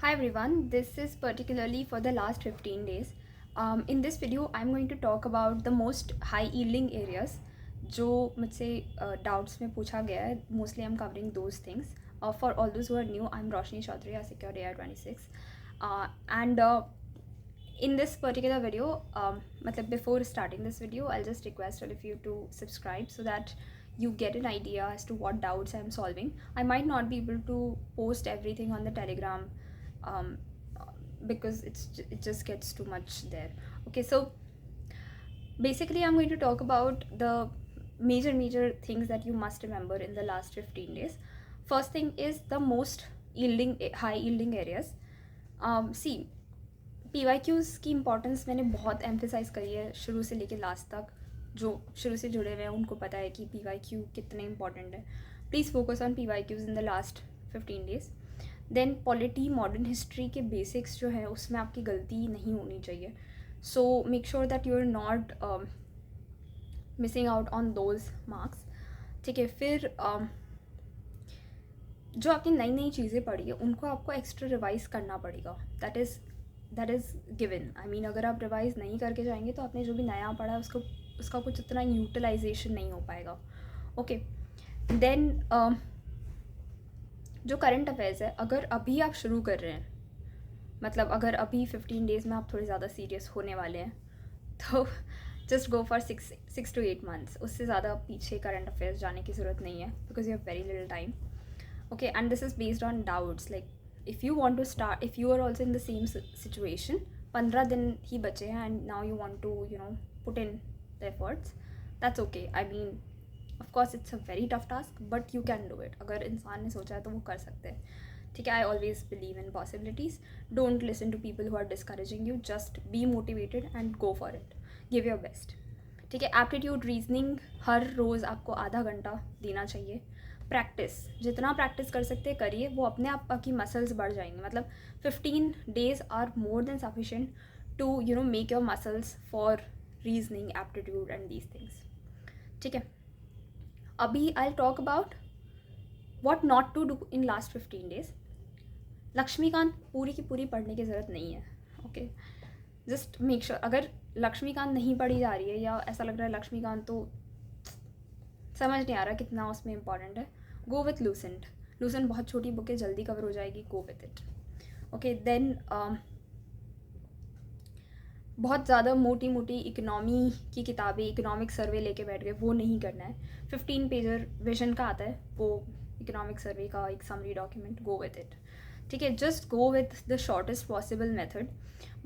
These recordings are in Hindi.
Hi everyone, this is particularly for the last 15 days. In this video, I'm going to talk about the most high yielding areas जो मुझसे doubts में पूछा गया है. Mostly I'm covering those things. For all those who are new, I'm Roshni Chaudhary, a Secure AI 26. And in this particular video, मतलब before starting this video, I'll just request all of you to subscribe so that you get an idea as to what doubts I'm solving. I might not be able to post everything on the Telegram um, because it just gets too much there. Okay, so basically I'm going to talk about the major things that you must remember in the last 15 days. First thing is the most high yielding areas. See, PYQs की इम्पोर्टेंस मैंने बहुत एम्फेसाइज करी है शुरू से लेकर लास्ट तक. जो शुरू से जुड़े हुए हैं उनको पता है कि PYQ कितने इंपॉर्टेंट है. Please focus on PYQs in the last 15 days. Then polity modern history के बेसिक्स जो है उसमें आपकी गलती नहीं होनी चाहिए. So make sure that you are not missing out on those marks. ठीक है, फिर जो आपने नई नई चीज़ें पढ़ी है उनको आपको एक्स्ट्रा रिवाइज करना पड़ेगा. That is given. I mean अगर आप रिवाइज नहीं करके जाएंगे तो आपने जो भी नया पढ़ा है उसका कुछ इतना यूटिलाइजेशन नहीं हो पाएगा. ओके, देन जो करंट अफेयर्स है, अगर अभी आप शुरू कर रहे हैं, मतलब अगर अभी 15 डेज़ में आप थोड़े ज़्यादा सीरियस होने वाले हैं तो just go for 6 to 8 months. उससे ज़्यादा पीछे करंट अफेयर्स जाने की ज़रूरत नहीं है because you have very little time. Okay, and this is based on doubts. Like if you want to start, if you are also in the same situation, 15 दिन ही बचे हैं and now you want to put in the efforts, that's okay. I mean of course it's a very tough task but you can do it. अगर इंसान ने सोचा है तो वो कर सकते हैं. ठीक है, I always believe in possibilities. Don't listen to people who are discouraging you. Just be motivated and go for it. Give your best. ठीक है, एप्टीट्यूड रीजनिंग हर रोज़ आपको आधा घंटा देना चाहिए. प्रैक्टिस, जितना प्रैक्टिस कर सकते करिए. वो अपने आप आपकी मसल्स बढ़ जाएंगे. मतलब 15 days are more than sufficient to make your muscles for reasoning, aptitude and these things. ठीक है, अभी I talk about what not to do in last 15 days. Laxmikanth पूरी की पूरी पढ़ने की ज़रूरत नहीं है. Okay, just make sure. अगर लक्ष्मीकांत नहीं पढ़ी जा रही है या ऐसा लग रहा है लक्ष्मीकांत तो समझ नहीं आ रहा कितना उसमें इंपॉर्टेंट है, गो विथ लूसेंट. लूसेंट बहुत छोटी बुक है, जल्दी कवर हो जाएगी. Go with it. Okay, then बहुत ज़्यादा मोटी मोटी इकनॉमी की किताबें, इकोनॉमिक सर्वे लेके बैठ गए, वो नहीं करना है. 15 पेजर विजन का आता है, वो इकोनॉमिक सर्वे का एक summary document. Go with it. ठीक है, just go with the shortest possible method.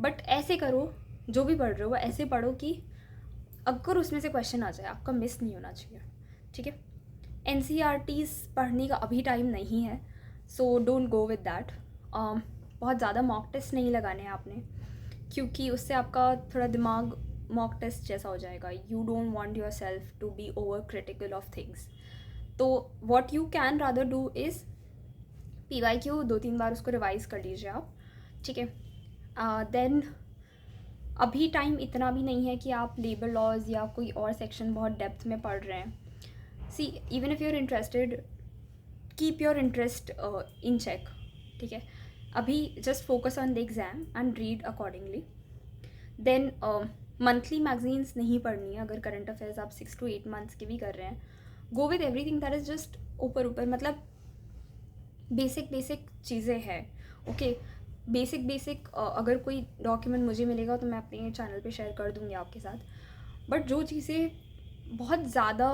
But ऐसे करो, जो भी पढ़ रहे हो ऐसे पढ़ो कि अगर उसमें से क्वेश्चन आ जाए आपका मिस नहीं होना चाहिए. ठीक है, NCERTs पढ़ने का अभी टाइम नहीं है, so don't go with that. बहुत ज़्यादा मॉक टेस्ट नहीं लगाने हैं आपने, क्योंकि उससे आपका थोड़ा दिमाग मॉक टेस्ट जैसा हो जाएगा. You don't want yourself to be over critical of things. तो what you can rather do is PYQ 2-3 बार उसको रिवाइज़ कर लीजिए आप. ठीक है, देन अभी टाइम इतना भी नहीं है कि आप लेबर लॉज या कोई और सेक्शन बहुत डेप्थ में पढ़ रहे हैं. See, even if you are interested, keep your interest in check. ठीक है, अभी just focus on the exam and read accordingly. Then monthly magazines नहीं पढ़नी है. अगर करंट अफेयर्स आप 6 to 8 months की भी कर रहे हैं, go with everything that is just ऊपर मतलब बेसिक चीज़ें हैं. ओके, बेसिक अगर कोई डॉक्यूमेंट मुझे मिलेगा तो मैं अपने चैनल पे शेयर कर दूँगी आपके साथ. बट जो चीज़ें बहुत ज़्यादा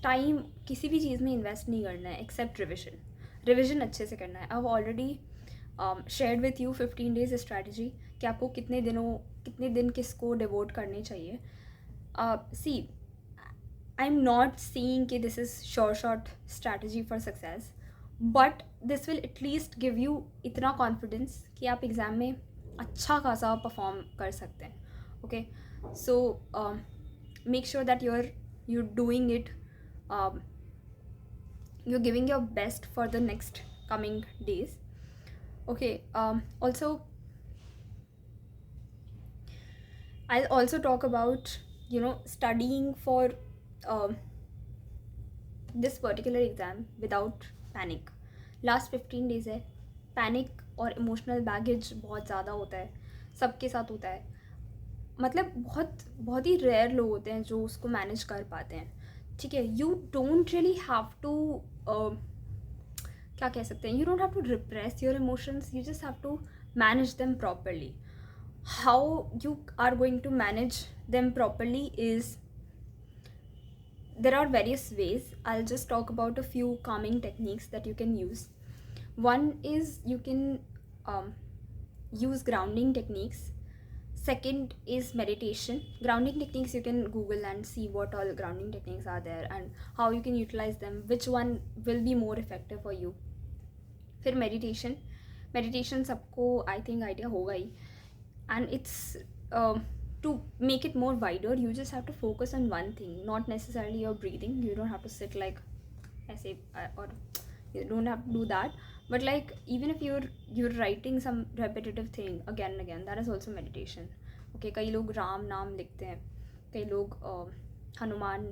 टाइम किसी भी चीज़ में इन्वेस्ट नहीं करना है एक्सेप्ट रिविजन अच्छे से करना है. I have already shared with you 15 days strategy कि आपको कितने दिन किसको डिवोट करने चाहिए. सी, आई एम नॉट सीइंग कि this is short strategy for success, but this will at least give you इतना कॉन्फिडेंस कि आप एग्ज़ाम में अच्छा खासा परफॉर्म कर सकते हैं. Okay, so make sure that you're doing it, you're giving your best for the next coming days. Okay, also I'll also talk about studying for this particular exam without panic. Last 15 days है, पैनिक और इमोशनल बैगेज बहुत ज़्यादा होता है, सबके साथ होता है। मतलब बहुत बहुत ही रेयर लोग होते हैं जो उसको मैनेज कर पाते हैं, ठीक है। You don't really have to, क्या कह सकते हैं, you don't have to repress your emotions, you just have to manage them properly. How you are going to manage them properly is, there are various ways. I'll just talk about a few calming techniques that you can use. One is you can use grounding techniques. Second is meditation. Grounding techniques, you can Google and see what all grounding techniques are there and how you can utilize them, which one will be more effective for you. फिर meditation सबको I think idea होगा ही, and it's to make it more wider, you just have to focus on one thing, not necessarily your breathing. You don't have to sit like ऐसे, or you don't have to do that, but like even if you're writing some repetitive thing again and again, that is also meditation. Okay, कई लोग राम नाम लिखते हैं, कई लोग हनुमान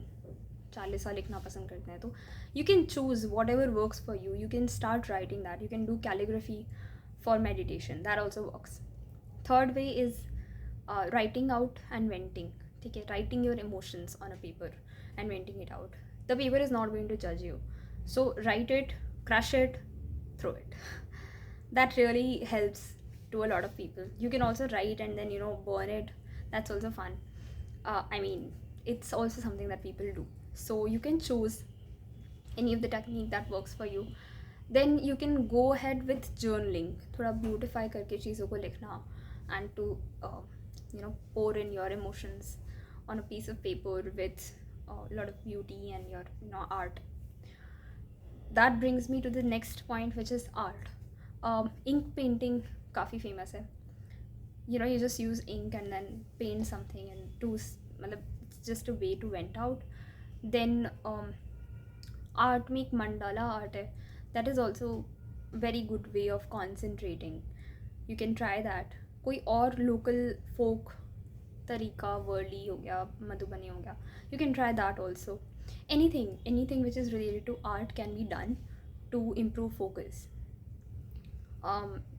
चालीसा लिखना पसंद करते हैं, तो you can choose whatever works for you. You can start writing that. You can do calligraphy for meditation, that also works. Third way is writing out and venting. ठीक है, writing your emotions on a paper and venting it out. The paper is not going to judge you, so write it, crush it, throw it. That really helps to a lot of people. You can also write and then burn it. That's also fun. I mean, it's also something that people do, so you can choose any of the technique that works for you. Then you can go ahead with journaling. थोड़ा beautify करके चीज़ों को लिखना and to pour in your emotions on a piece of paper with a lot of beauty and your art. That brings me to the next point, which is art. Ink painting काफ़ी famous है. You just use ink and then paint something and do, it's just a way to vent out. Then art, make mandala art है, that is also very good way of concentrating. You can try that. कोई और लोकल फोक तरीका, वर्ली हो गया, मधुबनी हो गया, you can try that also. Anything which is related to art can be done to improve focus.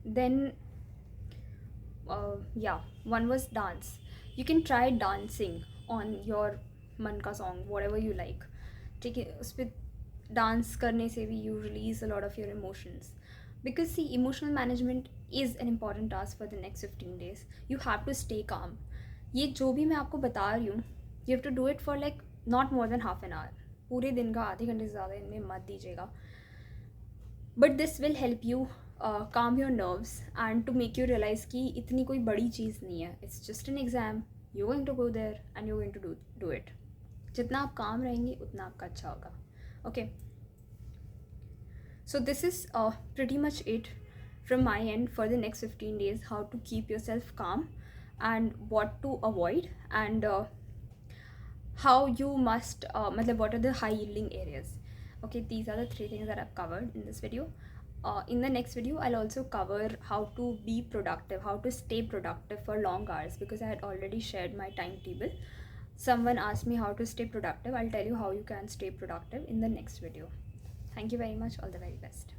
Then one was dance. You can try dancing on your मन का song, whatever you like. ठीक है, उस पर डांस करने से भी you release a lot of your emotions. Because see, emotional management is an important task for the next 15 days. You have to stay calm. ये जो भी मैं आपको बता रही हूँ, you have to do it for like not more than half an hour. पूरे दिन का आधे घंटे से ज़्यादा इनमें मत दीजिएगा. But this will help you calm your nerves and to make you realize कि इतनी कोई बड़ी चीज़ नहीं है. It's just an exam. You're going to go there and you're going to do it. जितना आप calm रहेंगे उतना आपका अच्छा होगा. Okay. So this is pretty much it from my end for the next 15 days, how to keep yourself calm and what to avoid, and how you must what are the high yielding areas. Okay, these are the 3 things that I've covered in this video. In the next video I'll also cover how to be productive, how to stay productive for long hours, because I had already shared my timetable. Someone asked me how to stay productive. I'll tell you how you can stay productive in the next video. Thank you very much. All the very best.